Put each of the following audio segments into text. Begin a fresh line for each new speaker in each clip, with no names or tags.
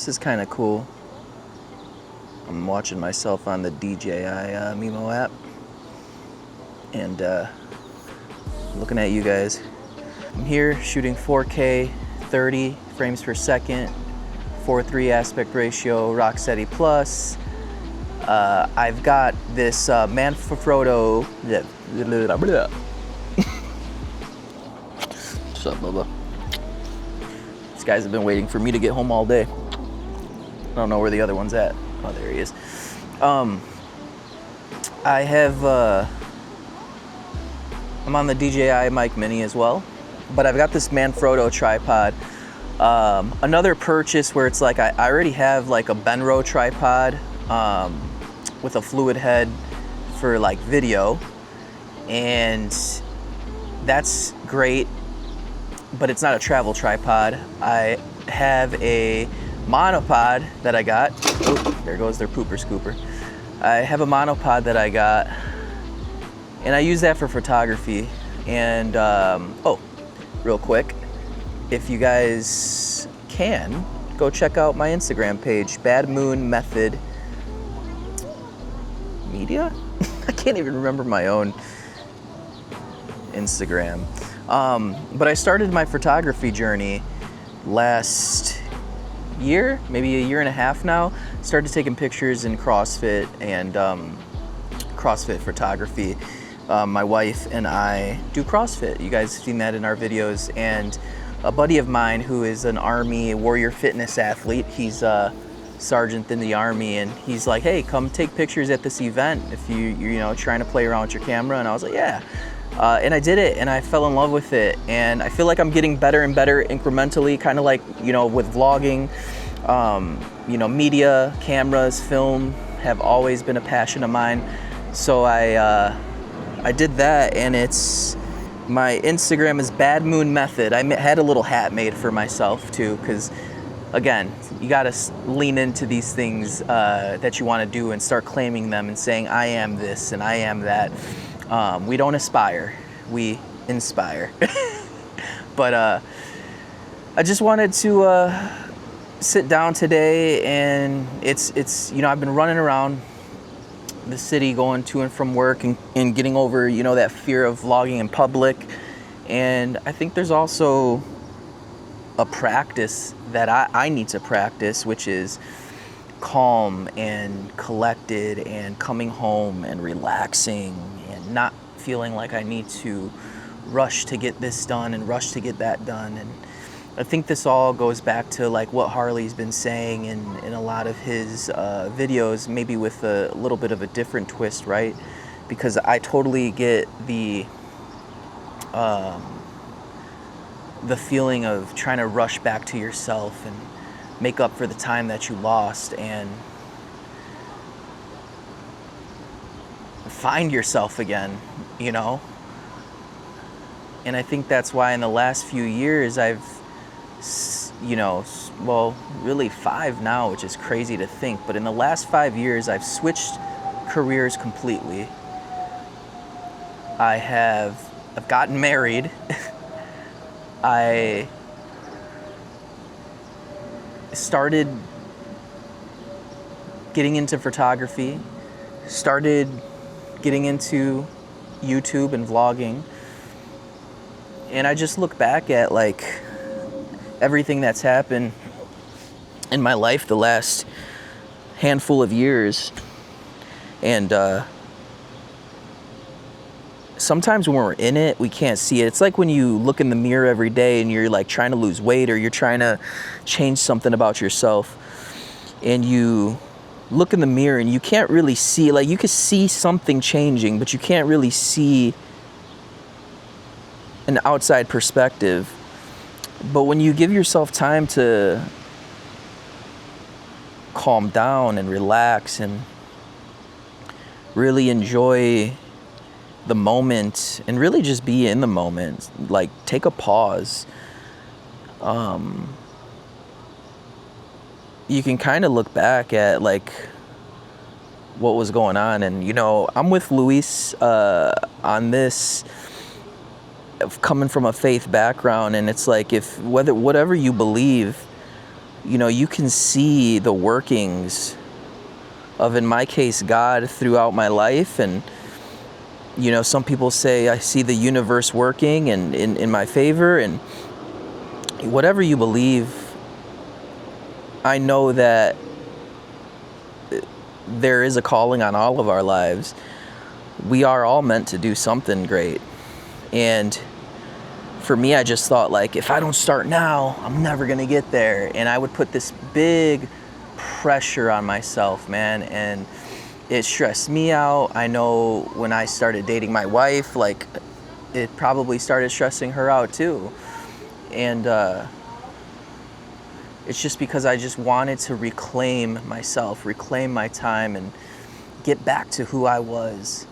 This is kind of cool. I'm watching myself on the DJI Mimo app, and looking at you guys. I'm here shooting 4K, 30 frames per second, 4:3 aspect ratio, Rocksteady Plus. I've got this Manfrotto. What's up, Bubba? These guys have been waiting for me to get home all day. I don't know where the other one's at. Oh, there he is. I have, I'm on the DJI Mic Mini as well, but I've got this Manfrotto tripod. Another purchase where it's like I already have like a Benro tripod with a fluid head for like video, and that's great, but it's not a travel tripod. I have a monopod that I got. Oh, there goes their pooper scooper. I have a monopod that I got, and I use that for photography. And oh, real quick, if you guys can, go check out my Instagram page, Bad Moon Method Media? I can't even remember my own Instagram. But I started my photography journey last year, maybe a year and a half now. Started taking pictures in CrossFit and CrossFit photography. My wife and I do CrossFit. You guys have seen that in our videos. And a buddy of mine who is an Army warrior fitness athlete, he's a sergeant in the Army, and he's like, hey, come take pictures at this event if you're trying to play around with your camera. And I was like, yeah. And I did it, and I fell in love with it. And I feel like I'm getting better and better incrementally, kind of like, with vlogging. Media, cameras, film have always been a passion of mine. So I did that, and my Instagram is Bad Moon Method. I had a little hat made for myself too, because again, you gotta lean into these things that you want to do and start claiming them and saying, I am this and I am that. We don't aspire, we inspire. But I just wanted to sit down today, and it's I've been running around the city going to and from work and getting over that fear of vlogging in public. And I think there's also a practice that I need to practice, which is calm and collected and coming home and relaxing and not feeling like I need to rush to get this done and rush to get that done. And I think this all goes back to like what Harley's been saying in a lot of his videos, maybe with a little bit of a different twist, right? Because I totally get the feeling of trying to rush back to yourself and make up for the time that you lost and find yourself again, And I think that's why in the last few years I've, really 5 now, which is crazy to think, but in the last 5 years I've switched careers completely. I've gotten married. I started getting into photography, started getting into YouTube and vlogging, and I just look back at like everything that's happened in my life the last handful of years, and sometimes when we're in it, we can't see it. It's like when you look in the mirror every day and you're like trying to lose weight or you're trying to change something about yourself, and you look in the mirror and you can't really see, like you can see something changing, but you can't really see an outside perspective. But when you give yourself time to calm down and relax and really enjoy the moment and really just be in the moment, like take a pause, you can kind of look back at like what was going on. And I'm with Luis on this, coming from a faith background, and it's like whatever you believe, you know, you can see the workings of, in my case, God throughout my life. And, you know, some people say I see the universe working and in my favor, and whatever you believe, I know that there is a calling on all of our lives. We are all meant to do something great. And for me, I just thought, like, if I don't start now, I'm never gonna get there. And I would put this big pressure on myself, man, and it stressed me out. I know when I started dating my wife, like, it probably started stressing her out too. And it's just because I just wanted to reclaim myself, reclaim my time, and get back to who I was.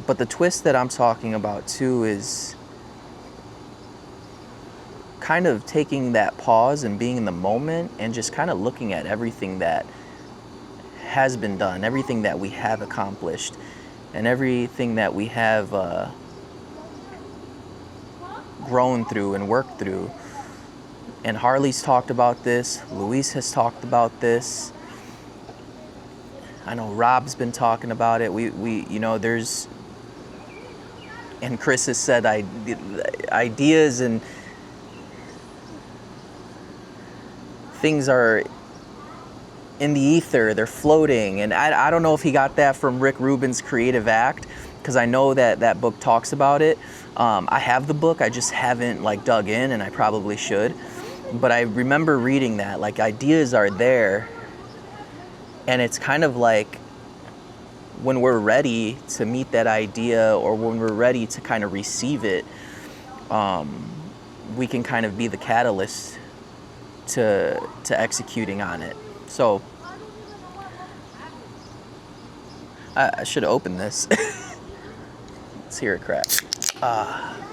But the twist that I'm talking about too is kind of taking that pause and being in the moment and just kind of looking at everything that has been done, everything that we have accomplished, and everything that we have grown through and worked through. And Harley's talked about this, Luis has talked about this, I know Rob's been talking about it. We you know, there's, and Chris has said ideas and things are in the ether, they're floating. And I don't know if he got that from Rick Rubin's Creative Act, because I know that that book talks about it. I have the book, I just haven't like dug in, and I probably should. But I remember reading that, like, ideas are there, and it's kind of like when we're ready to meet that idea, or when we're ready to kind of receive it, we can kind of be the catalyst to executing on it. So I should have opened this. Let's hear it crack.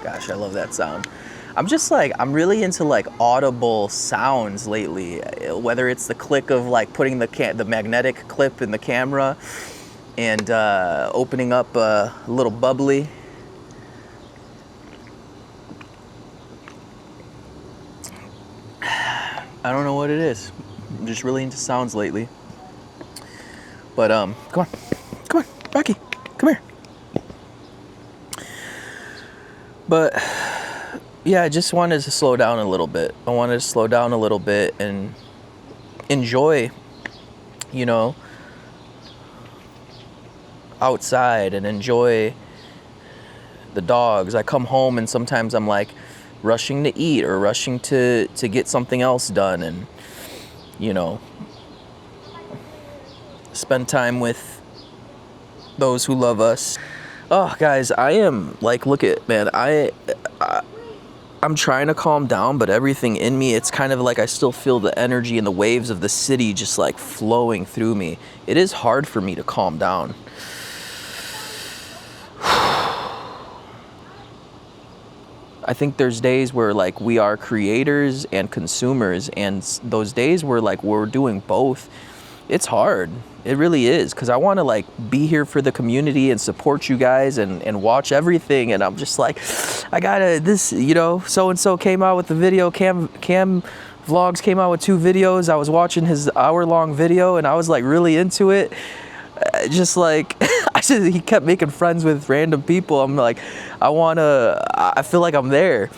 Gosh, I love that sound. I'm just like, I'm really into like audible sounds lately, whether it's the click of like putting the magnetic clip in the camera and opening up a little bubbly. I don't know what it is. I'm just really into sounds lately. But come on, Rocky, come here. But yeah, I just wanted to slow down a little bit. I wanted to slow down a little bit and enjoy, you know, outside, and enjoy the dogs. I come home and sometimes I'm like rushing to eat or rushing to get something else done, and, you know, spend time with those who love us. Oh, guys, I am like, look at, man, I'm trying to calm down, but everything in me, it's kind of like I still feel the energy and the waves of the city just like flowing through me. It is hard for me to calm down. I think there's days where like we are creators and consumers, and those days where like we're doing both, it's hard. It really is, because I want to like be here for the community and support you guys and watch everything, and I'm just like, I gotta, this, you know, so-and-so came out with the video, Cam Vlogs came out with 2 videos. I was watching his hour-long video and I was like really into it. Just like, he kept making friends with random people. I'm like, I feel like I'm there.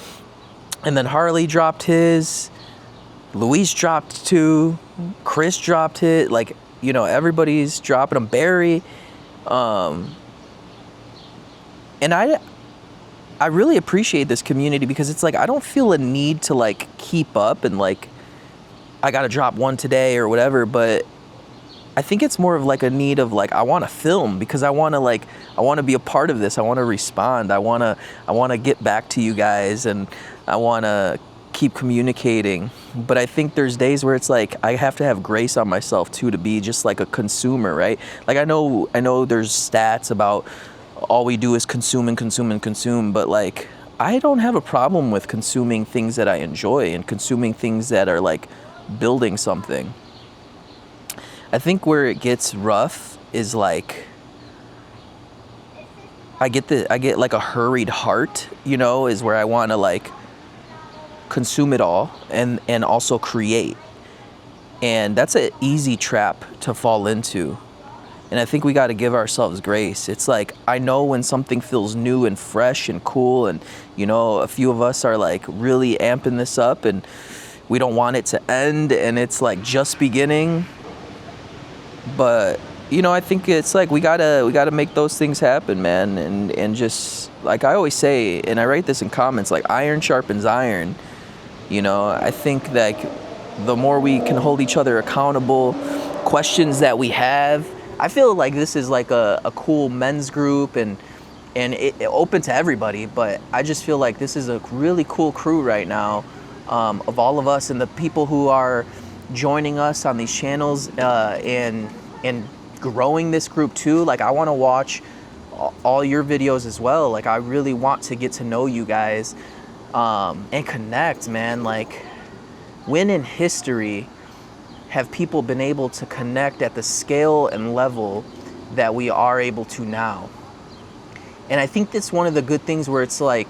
And then Harley dropped his, Luis dropped 2, Chris dropped his, like, you know, everybody's dropping them. Barry, and I really appreciate this community, because it's like I don't feel a need to like keep up and like I gotta drop one today or whatever, but I think it's more of like a need of like, I want to film, because I want to be a part of this. I want to respond. I want to get back to you guys, and I want to keep communicating. But I think there's days where it's like I have to have grace on myself too, to be just like a consumer, right? Like I know there's stats about all we do is consume and consume and consume, but like I don't have a problem with consuming things that I enjoy and consuming things that are like building something. I think where it gets rough is like I get like a hurried heart, you know, is where I want to like consume it all and also create. And that's an easy trap to fall into. And I think we got to give ourselves grace. It's like, I know when something feels new and fresh and cool, and, you know, a few of us are like really amping this up and we don't want it to end, and it's like just beginning. But, you know, I think it's like we gotta make those things happen, man. And just like I always say, and I write this in comments, like iron sharpens iron. You know, I think that the more we can hold each other accountable, questions that we have, I feel like this is like a cool men's group, and it open to everybody, but I just feel like this is a really cool crew right now, of all of us and the people who are joining us on these channels, and growing this group too. Like, I want to watch all your videos as well. Like, I really want to get to know you guys, and connect, man. Like, when in history have people been able to connect at the scale and level that we are able to now? And I think that's one of the good things, where it's like,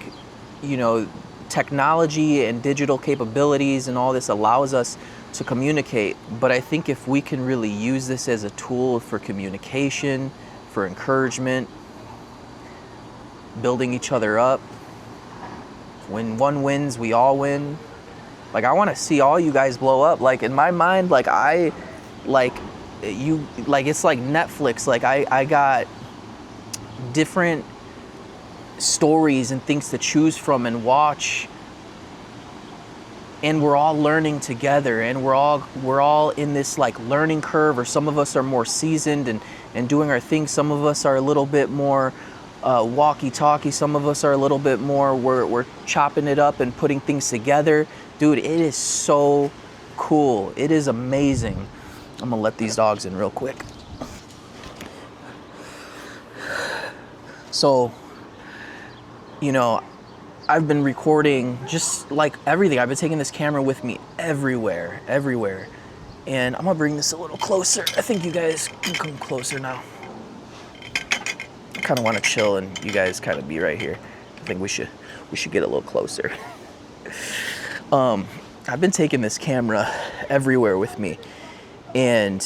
you know, technology and digital capabilities and all this allows us to communicate. But I think if we can really use this as a tool for communication, for encouragement, building each other up, when one wins, we all win. Like, I want to see all you guys blow up. Like, in my mind, like, it's like Netflix. Like, I got different stories and things to choose from and watch, and we're all learning together, and we're all in this like learning curve. Or some of us are more seasoned and doing our thing. Some of us are a little bit more walkie-talkie. Some of us are a little bit more, we're chopping it up and putting things together. Dude, it is so cool. It is amazing. I'm gonna let these dogs in real quick. So, you know, I've been recording just like everything. I've been taking this camera with me everywhere. And I'm gonna bring this a little closer. I think you guys can come closer now. I kind of want to chill and you guys kind of be right here. I think we should get a little closer. I've been taking this camera everywhere with me, and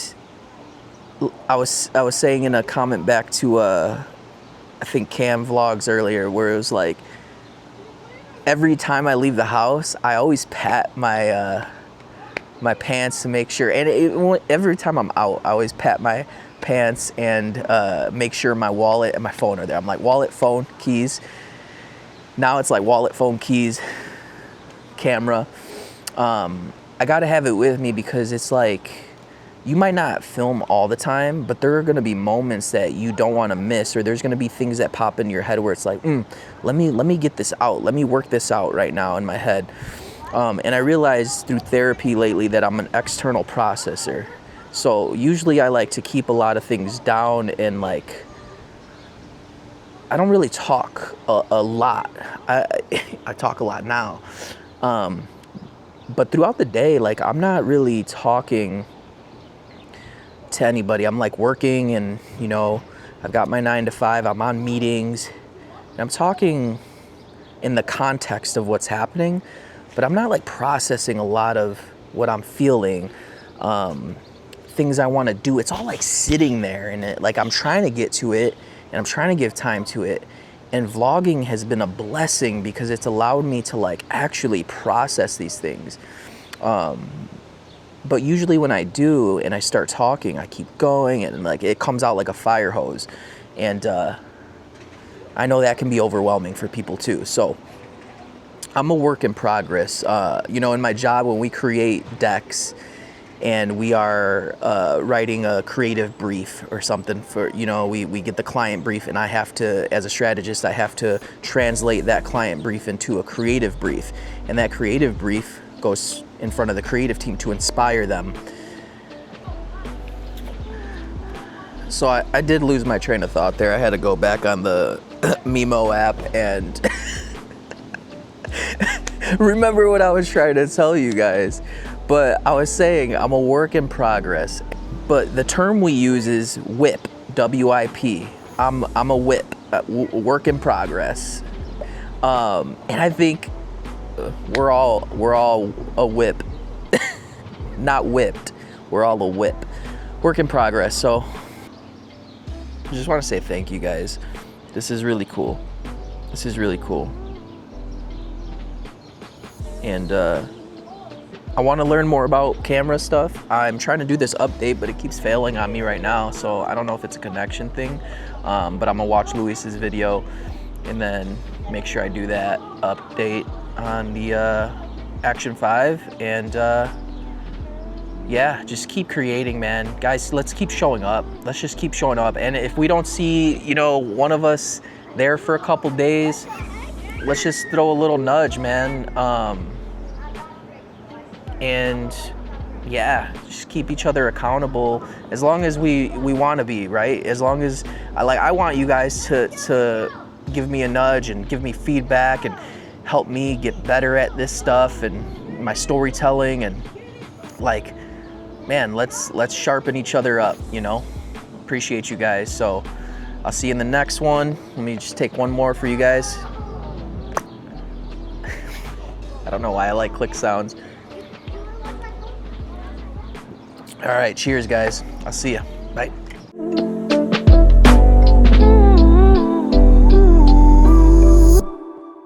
I was saying in a comment back to I think Cam Vlogs earlier, where it was like, every time I leave the house, I always pat my my pants to make sure, and every time I'm out, I always pat my pants and make sure my wallet and my phone are there. I'm like, wallet, phone, keys. Now it's like wallet, phone, keys, camera. I gotta have it with me, because it's like, you might not film all the time, but there are gonna be moments that you don't want to miss, or there's gonna be things that pop in your head where it's like, let me get this out, let me work this out right now in my head. And I realized through therapy lately that I'm an external processor. So usually I like to keep a lot of things down, and like, I don't really talk a lot. I talk a lot now. But throughout the day, like, I'm not really talking to anybody. I'm like working, and, you know, I've got my 9 to 5, I'm on meetings, and I'm talking in the context of what's happening, but I'm not like processing a lot of what I'm feeling, things I want to do. It's all like sitting there, and like, I'm trying to get to it, and I'm trying to give time to it. And vlogging has been a blessing, because it's allowed me to like actually process these things. But usually when I do and I start talking, I keep going, and like, it comes out like a fire hose. And I know that can be overwhelming for people too. So I'm a work in progress. You know, in my job, when we create decks and we are writing a creative brief or something for, you know, we get the client brief, and I have to, as a strategist, I have to translate that client brief into a creative brief. And that creative brief goes in front of the creative team to inspire them. So I did lose my train of thought there. I had to go back on the Mimo app and remember what I was trying to tell you guys. But I was saying I'm a work in progress. But the term we use is WIP, W-I-P. I'm a WIP, work in progress. And I think we're all a WIP, not whipped. we're all a whip. Work in progress. So I just want to say thank you guys. This is really cool. This is really cool. And I want to learn more about camera stuff. I'm trying to do this update, but it keeps failing on me right now. So I don't know if it's a connection thing, but I'm gonna watch Luis's video and then make sure I do that update on the Action 5. And yeah, just keep creating, man. Guys, let's keep showing up. Let's just keep showing up. And if we don't see, you know, one of us there for a couple days, let's just throw a little nudge, man. And yeah, just keep each other accountable as long as we want to be, right? As long as I want you guys to give me a nudge and give me feedback and help me get better at this stuff and my storytelling, and like, man, let's sharpen each other up, you know? Appreciate you guys. So I'll see you in the next one. Let me just take one more for you guys. I don't know why I like click sounds. All right, cheers, guys. I'll see you. Bye.